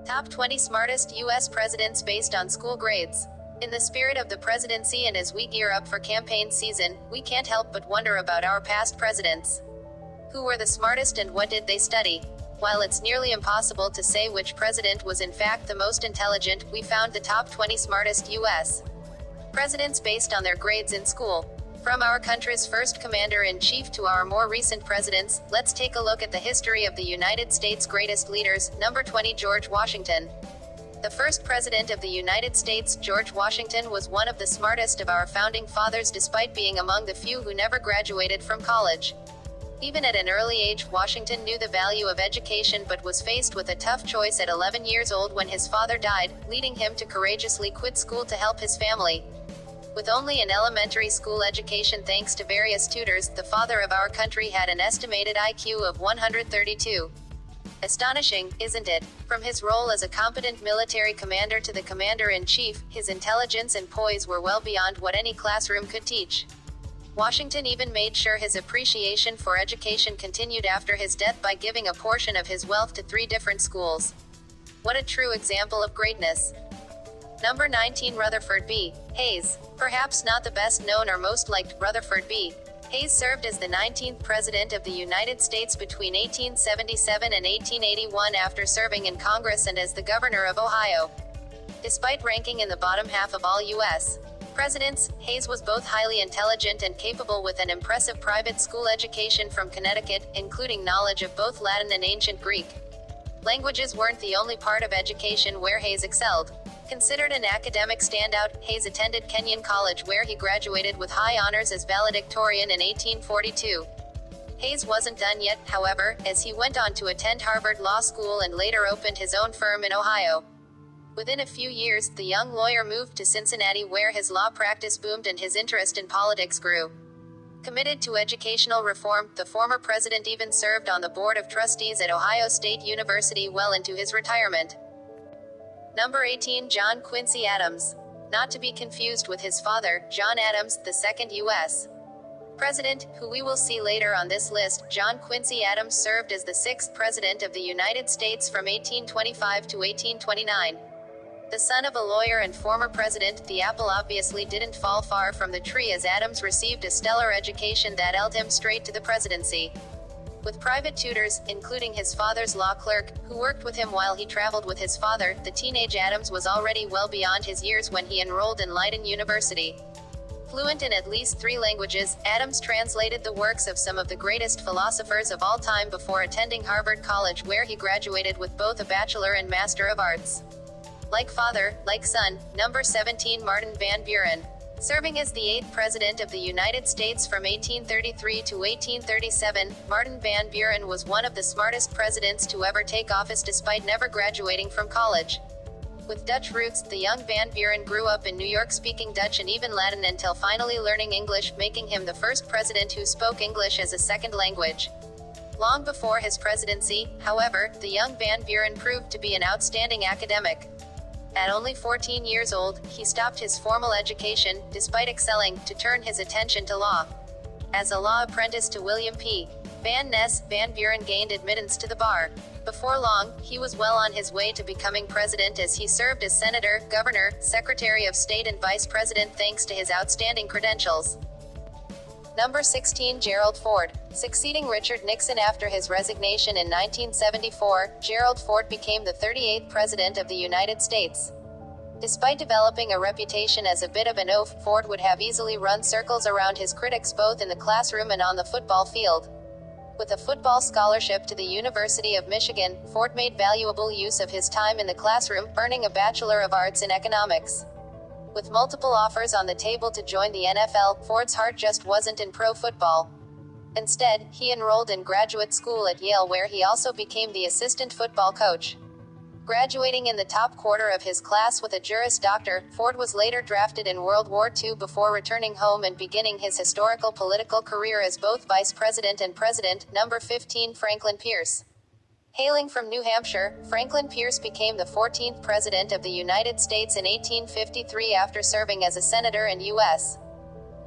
Top 20 Smartest U.S. Presidents Based on School Grades. In the spirit of the presidency and as we gear up for campaign season, we can't help but wonder about our past presidents. Who were the smartest and what did they study? While it's nearly impossible to say which president was in fact the most intelligent, we found the top 20 smartest U.S. presidents based on their grades in school. From our country's first commander-in-chief to our more recent presidents, let's take a look at the history of the United States' greatest leaders. Number 20, George Washington. The first president of the United States, George Washington, was one of the smartest of our founding fathers despite being among the few who never graduated from college. Even at an early age, Washington knew the value of education but was faced with a tough choice at 11 years old when his father died, leading him to courageously quit school to help his family. With only an elementary school education thanks to various tutors, the father of our country had an estimated IQ of 132. Astonishing, isn't it? From his role as a competent military commander to the commander-in-chief, his intelligence and poise were well beyond what any classroom could teach. Washington even made sure his appreciation for education continued after his death by giving a portion of his wealth to 3 different schools. What a true example of greatness. Number 19, Rutherford B. Hayes. Perhaps not the best known or most liked, Rutherford B. Hayes served as the 19th President of the United States between 1877 and 1881 after serving in Congress and as the Governor of Ohio. Despite ranking in the bottom half of all U.S. presidents, Hayes was both highly intelligent and capable with an impressive private school education from Connecticut, including knowledge of both Latin and Ancient Greek. Languages weren't the only part of education where Hayes excelled. Considered an academic standout, Hayes attended Kenyon College where he graduated with high honors as valedictorian in 1842. Hayes wasn't done yet, however, as he went on to attend Harvard Law School and later opened his own firm in Ohio. Within a few years, the young lawyer moved to Cincinnati where his law practice boomed and his interest in politics grew. Committed to educational reform, the former president even served on the board of trustees at Ohio State University well into his retirement. Number 18, John Quincy Adams. Not to be confused with his father, John Adams, the second U.S. president, who we will see later on this list. John Quincy Adams served as the 6th President of the United States from 1825 to 1829. The son of a lawyer and former president, the apple obviously didn't fall far from the tree as Adams received a stellar education that led him straight to the presidency. With private tutors, including his father's law clerk, who worked with him while he traveled with his father, the teenage Adams was already well beyond his years when he enrolled in Leiden University. Fluent in at least 3 languages, Adams translated the works of some of the greatest philosophers of all time before attending Harvard College where he graduated with both a Bachelor and Master of Arts. Like father, like son. Number 17, Martin Van Buren. Serving as the 8th President of the United States from 1833 to 1837, Martin Van Buren was one of the smartest presidents to ever take office despite never graduating from college. With Dutch roots, the young Van Buren grew up in New York speaking Dutch and even Latin until finally learning English, making him the first president who spoke English as a second language. Long before his presidency, however, the young Van Buren proved to be an outstanding academic. At only 14 years old, he stopped his formal education, despite excelling, to turn his attention to law. As a law apprentice to William P. Van Ness, Van Buren gained admittance to the bar. Before long, he was well on his way to becoming president as he served as senator, governor, secretary of state and vice president thanks to his outstanding credentials. Number 16, Gerald Ford. Succeeding Richard Nixon after his resignation in 1974, Gerald Ford became the 38th President of the United States. Despite developing a reputation as a bit of an oaf, Ford would have easily run circles around his critics both in the classroom and on the football field. With a football scholarship to the University of Michigan, Ford made valuable use of his time in the classroom, earning a Bachelor of Arts in Economics. With multiple offers on the table to join the NFL, Ford's heart just wasn't in pro football. Instead, he enrolled in graduate school at Yale where he also became the assistant football coach. Graduating in the top quarter of his class with a Juris Doctor, Ford was later drafted in World War II before returning home and beginning his historical political career as both vice president and president. Number 15, Franklin Pierce. Hailing from New Hampshire, Franklin Pierce became the 14th President of the United States in 1853 after serving as a senator and U.S.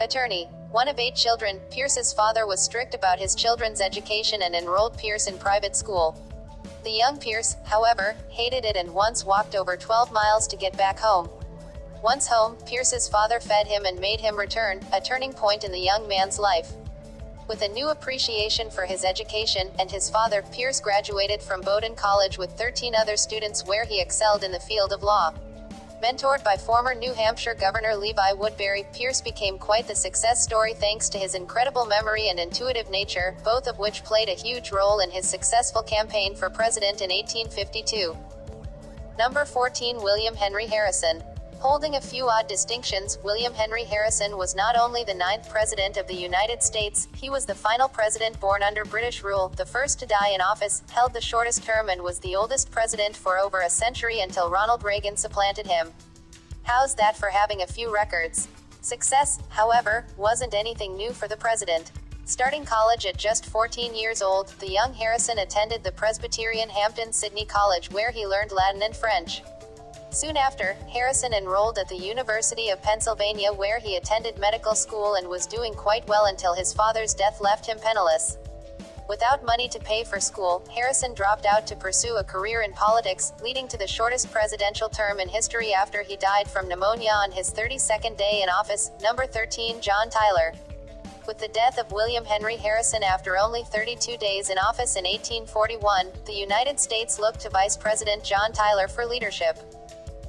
attorney. One of 8 children, Pierce's father was strict about his children's education and enrolled Pierce in private school. The young Pierce, however, hated it and once walked over 12 miles to get back home. Once home, Pierce's father fed him and made him return, a turning point in the young man's life. With a new appreciation for his education and his father, Pierce graduated from Bowdoin College with 13 other students where he excelled in the field of law. Mentored by former New Hampshire Governor Levi Woodbury, Pierce became quite the success story thanks to his incredible memory and intuitive nature, both of which played a huge role in his successful campaign for president in 1852. Number 14. William Henry Harrison. Holding a few odd distinctions, William Henry Harrison was not only the 9th President of the United States, he was the final president born under British rule, the first to die in office, held the shortest term and was the oldest president for over a century until Ronald Reagan supplanted him. How's that for having a few records? Success, however, wasn't anything new for the president. Starting college at just 14 years old, the young Harrison attended the Presbyterian Hampton-Sydney College where he learned Latin and French. Soon after, Harrison enrolled at the University of Pennsylvania where he attended medical school and was doing quite well until his father's death left him penniless. Without money to pay for school, Harrison dropped out to pursue a career in politics, leading to the shortest presidential term in history after he died from pneumonia on his 32nd day in office. Number 13. John Tyler. With the death of William Henry Harrison after only 32 days in office in 1841, the United States looked to Vice President John Tyler for leadership.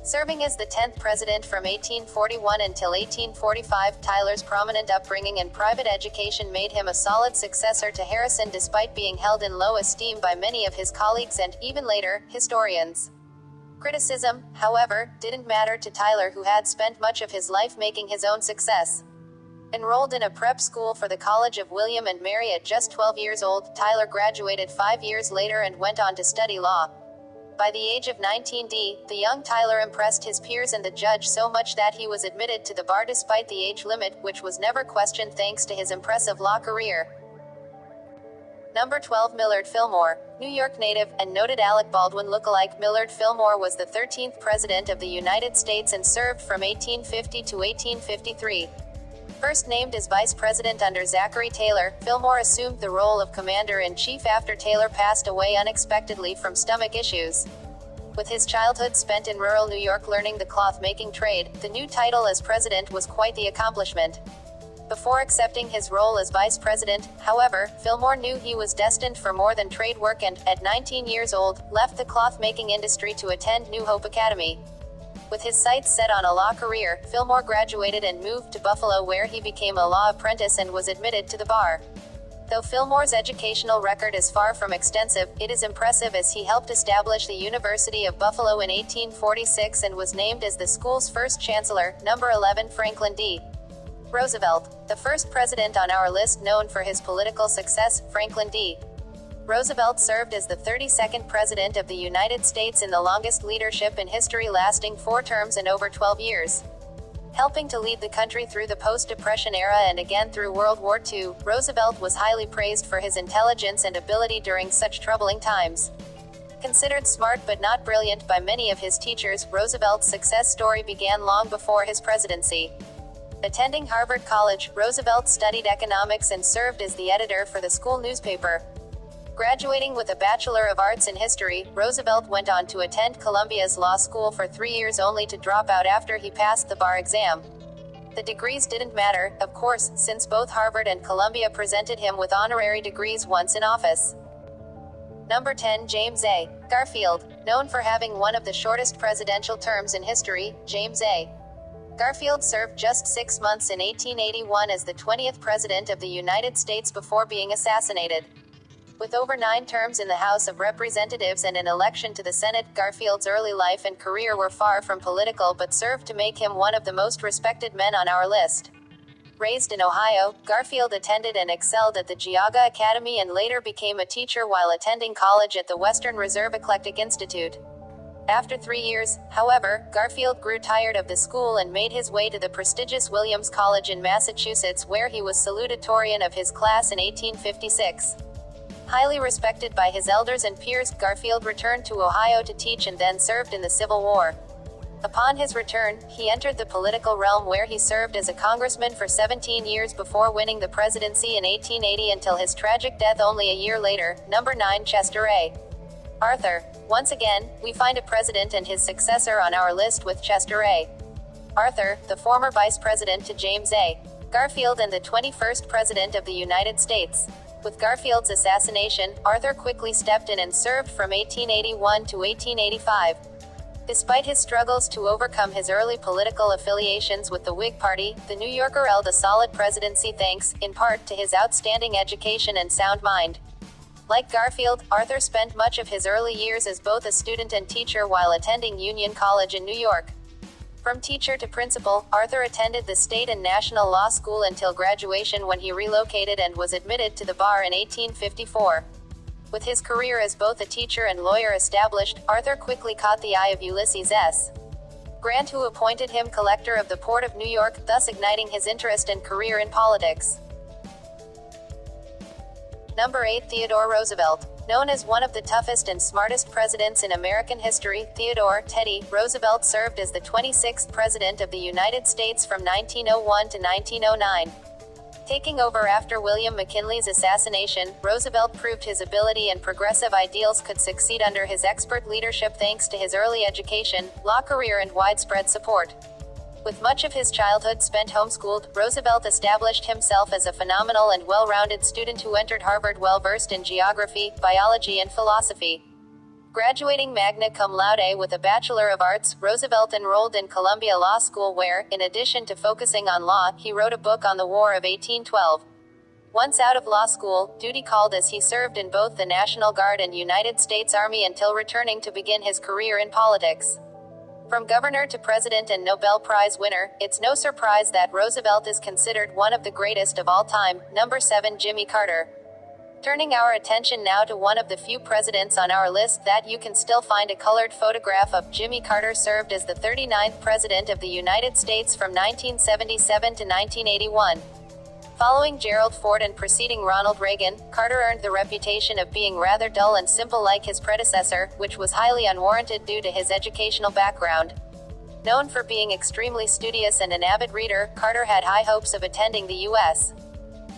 Serving as the 10th president from 1841 until 1845, Tyler's prominent upbringing and private education made him a solid successor to Harrison despite being held in low esteem by many of his colleagues and, even later, historians. Criticism, however, didn't matter to Tyler, who had spent much of his life making his own success. Enrolled in a prep school for the College of William and Mary at just 12 years old, Tyler graduated 5 years later and went on to study law. By the age of 19, the young Tyler impressed his peers and the judge so much that he was admitted to the bar despite the age limit, which was never questioned thanks to his impressive law career. Number 12. Millard Fillmore. New York native, and noted Alec Baldwin lookalike, Millard Fillmore was the 13th President of the United States and served from 1850 to 1853. First named as vice president under Zachary Taylor, Fillmore assumed the role of commander-in-chief after Taylor passed away unexpectedly from stomach issues. With his childhood spent in rural New York learning the cloth-making trade, the new title as president was quite the accomplishment. Before accepting his role as vice president, however, Fillmore knew he was destined for more than trade work and, at 19 years old, left the cloth-making industry to attend New Hope Academy. With his sights set on a law career, Fillmore graduated and moved to Buffalo where he became a law apprentice and was admitted to the bar. Though Fillmore's educational record is far from extensive, it is impressive as he helped establish the University of Buffalo in 1846 and was named as the school's first chancellor. Number 11. Franklin D. Roosevelt. The first president on our list known for his political success, Franklin D. Roosevelt served as the 32nd President of the United States in the longest leadership in history, lasting 4 terms and over 12 years. Helping to lead the country through the post-Depression era and again through World War II, Roosevelt was highly praised for his intelligence and ability during such troubling times. Considered smart but not brilliant by many of his teachers, Roosevelt's success story began long before his presidency. Attending Harvard College, Roosevelt studied economics and served as the editor for the school newspaper. Graduating with a Bachelor of Arts in History, Roosevelt went on to attend Columbia's law school for 3 years only to drop out after he passed the bar exam. The degrees didn't matter, of course, since both Harvard and Columbia presented him with honorary degrees once in office. Number 10. James A. Garfield. Known for having one of the shortest presidential terms in history, James A. Garfield served just 6 months in 1881 as the 20th President of the United States before being assassinated. With over 9 terms in the House of Representatives and an election to the Senate, Garfield's early life and career were far from political but served to make him one of the most respected men on our list. Raised in Ohio, Garfield attended and excelled at the Geauga Academy and later became a teacher while attending college at the Western Reserve Eclectic Institute. After 3 years, however, Garfield grew tired of the school and made his way to the prestigious Williams College in Massachusetts where he was salutatorian of his class in 1856. Highly respected by his elders and peers, Garfield returned to Ohio to teach and then served in the Civil War. Upon his return, he entered the political realm where he served as a congressman for 17 years before winning the presidency in 1880 until his tragic death only a year later. Number 9. Chester A. Arthur. Once again, we find a president and his successor on our list with Chester A. Arthur, the former vice president to James A. Garfield and the 21st president of the United States. With Garfield's assassination, Arthur quickly stepped in and served from 1881 to 1885. Despite his struggles to overcome his early political affiliations with the Whig Party, the New Yorker held a solid presidency thanks, in part, to his outstanding education and sound mind. Like Garfield, Arthur spent much of his early years as both a student and teacher while attending Union College in New York. From teacher to principal, Arthur attended the state and national law school until graduation, when he relocated and was admitted to the bar in 1854. With his career as both a teacher and lawyer established, Arthur quickly caught the eye of Ulysses S. Grant, who appointed him collector of the Port of New York, thus igniting his interest and career in politics. Number 8. Theodore Roosevelt. Known as one of the toughest and smartest presidents in American history, Theodore Teddy Roosevelt served as the 26th President of the United States from 1901 to 1909. Taking over after William McKinley's assassination, Roosevelt proved his ability and progressive ideals could succeed under his expert leadership thanks to his early education, law career and widespread support. With much of his childhood spent homeschooled, Roosevelt established himself as a phenomenal and well-rounded student who entered Harvard well-versed in geography, biology and philosophy. Graduating magna cum laude with a Bachelor of Arts, Roosevelt enrolled in Columbia Law School where, in addition to focusing on law, he wrote a book on the War of 1812. Once out of law school, duty called as he served in both the National Guard and United States Army until returning to begin his career in politics. From governor to president and Nobel Prize winner, it's no surprise that Roosevelt is considered one of the greatest of all time. Number 7. Jimmy Carter. Turning our attention now to one of the few presidents on our list that you can still find a colored photograph of. Jimmy Carter served as the 39th President of the United States from 1977 to 1981. Following Gerald Ford and preceding Ronald Reagan, Carter earned the reputation of being rather dull and simple like his predecessor, which was highly unwarranted due to his educational background. Known for being extremely studious and an avid reader, Carter had high hopes of attending the U.S.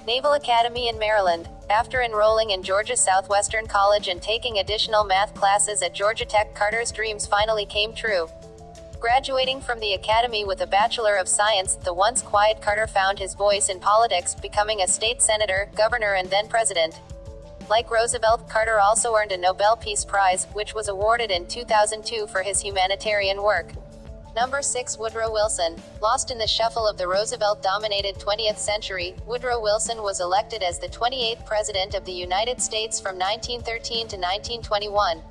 Naval Academy in Maryland. After enrolling in Georgia Southwestern College and taking additional math classes at Georgia Tech, Carter's dreams finally came true. Graduating from the academy with a Bachelor of Science, the once quiet Carter found his voice in politics, becoming a state senator, governor and then president. Like Roosevelt, Carter also earned a Nobel Peace Prize, which was awarded in 2002 for his humanitarian work. Number 6. Woodrow Wilson. Lost in the shuffle of the Roosevelt-dominated 20th century, Woodrow Wilson was elected as the 28th President of the United States from 1913 to 1921.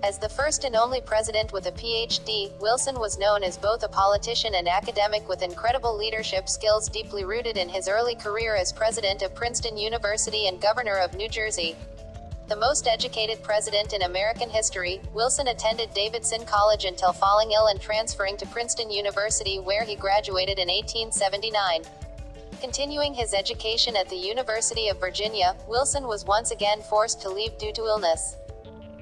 As the first and only president with a Ph.D., Wilson was known as both a politician and academic with incredible leadership skills deeply rooted in his early career as president of Princeton University and governor of New Jersey. The most educated president in American history, Wilson attended Davidson College until falling ill and transferring to Princeton University, where he graduated in 1879. Continuing his education at the University of Virginia, Wilson was once again forced to leave due to illness.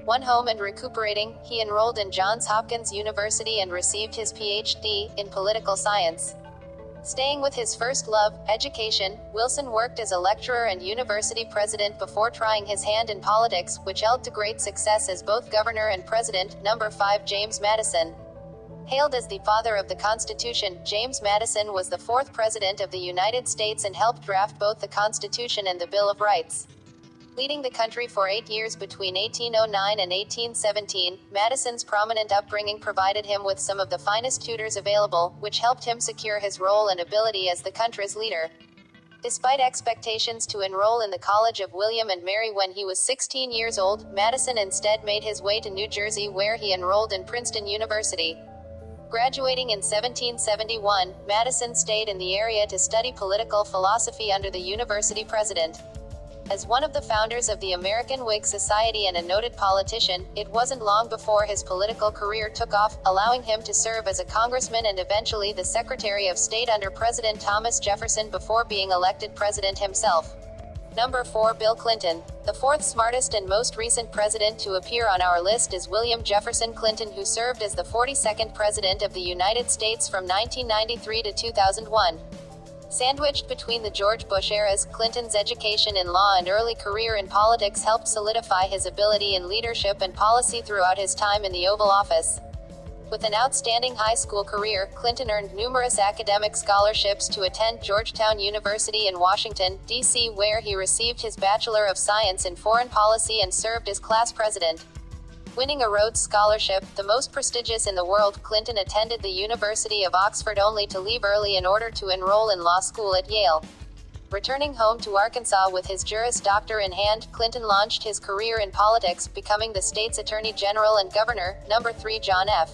When home and recuperating, he enrolled in Johns Hopkins University and received his Ph.D. in political science. Staying with his first love, education, Wilson worked as a lecturer and university president before trying his hand in politics, which held to great success as both governor and president. Number 5. James Madison. Hailed as the father of the Constitution, James Madison was the fourth president of the United States and helped draft both the Constitution and the Bill of Rights. Leading the country for 8 years between 1809 and 1817, Madison's prominent upbringing provided him with some of the finest tutors available, which helped him secure his role and ability as the country's leader. Despite expectations to enroll in the College of William and Mary when he was 16 years old, Madison instead made his way to New Jersey, where he enrolled in Princeton University. Graduating in 1771, Madison stayed in the area to study political philosophy under the university president. As one of the founders of the American Whig Society and a noted politician, it wasn't long before his political career took off, allowing him to serve as a congressman and eventually the Secretary of State under President Thomas Jefferson before being elected president himself. Number 4. Bill Clinton. The fourth smartest and most recent president to appear on our list is William Jefferson Clinton, who served as the 42nd President of the United States from 1993 to 2001. Sandwiched between the George Bush eras, Clinton's education in law and early career in politics helped solidify his ability in leadership and policy throughout his time in the Oval Office. With an outstanding high school career, Clinton earned numerous academic scholarships to attend Georgetown University in Washington, D.C., where he received his Bachelor of Science in Foreign Policy and served as class president. Winning a Rhodes Scholarship, the most prestigious in the world, Clinton attended the University of Oxford only to leave early in order to enroll in law school at Yale. Returning home to Arkansas with his Juris Doctor in hand, Clinton launched his career in politics, becoming the state's Attorney General and Governor. Number 3. John F.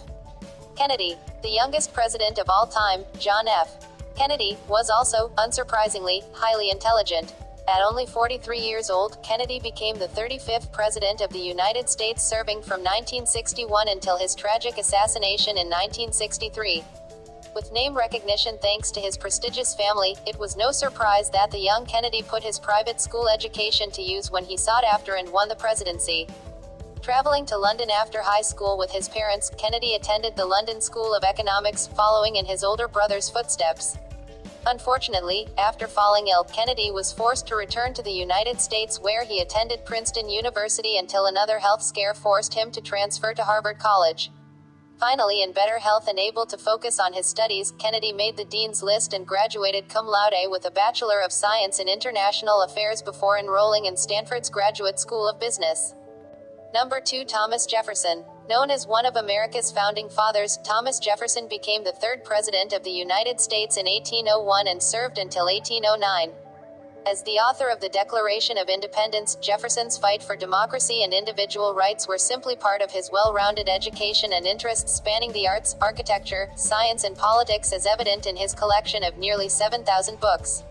Kennedy. The youngest president of all time, John F. Kennedy, was also, unsurprisingly, highly intelligent. At only 43 years old, Kennedy became the 35th President of the United States, serving from 1961 until his tragic assassination in 1963. With name recognition thanks to his prestigious family, it was no surprise that the young Kennedy put his private school education to use when he sought after and won the presidency. Traveling to London after high school with his parents, Kennedy attended the London School of Economics, following in his older brother's footsteps. Unfortunately, after falling ill, Kennedy was forced to return to the United States, where he attended Princeton University until another health scare forced him to transfer to Harvard College. Finally, in better health and able to focus on his studies, Kennedy made the Dean's List and graduated cum laude with a Bachelor of Science in International Affairs before enrolling in Stanford's Graduate School of Business. Number 2. Thomas Jefferson. Known as one of America's founding fathers, Thomas Jefferson became the third President of the United States in 1801 and served until 1809. As the author of the Declaration of Independence, Jefferson's fight for democracy and individual rights were simply part of his well-rounded education and interests spanning the arts, architecture, science and politics, as evident in his collection of nearly 7,000 books.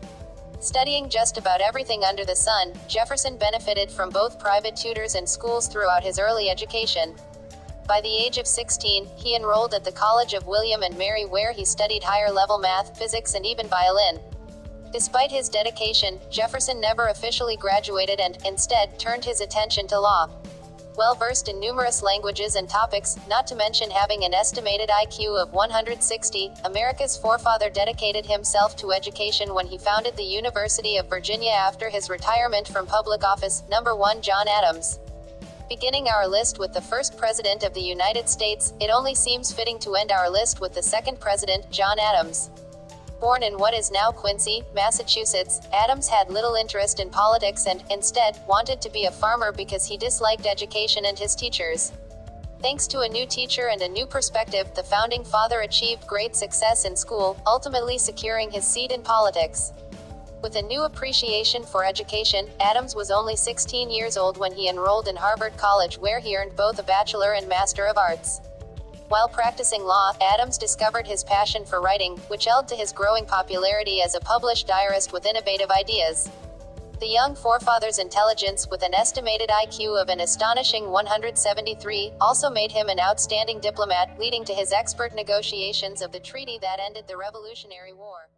Studying just about everything under the sun, Jefferson benefited from both private tutors and schools throughout his early education. By the age of 16, he enrolled at the College of William and Mary, where he studied higher-level math, physics and even violin. Despite his dedication, Jefferson never officially graduated and, instead, turned his attention to law. Well-versed in numerous languages and topics, not to mention having an estimated IQ of 160, America's forefather dedicated himself to education when he founded the University of Virginia after his retirement from public office. Number 1. John Adams. Beginning our list with the first President of the United States, it only seems fitting to end our list with the second President, John Adams. Born in what is now Quincy, Massachusetts, Adams had little interest in politics and, instead, wanted to be a farmer because he disliked education and his teachers. Thanks to a new teacher and a new perspective, the founding father achieved great success in school, ultimately securing his seat in politics. With a new appreciation for education, Adams was only 16 years old when he enrolled in Harvard College, where he earned both a Bachelor and Master of Arts. While practicing law, Adams discovered his passion for writing, which led to his growing popularity as a published diarist with innovative ideas. The young forefather's intelligence, with an estimated IQ of an astonishing 173, also made him an outstanding diplomat, leading to his expert negotiations of the treaty that ended the Revolutionary War.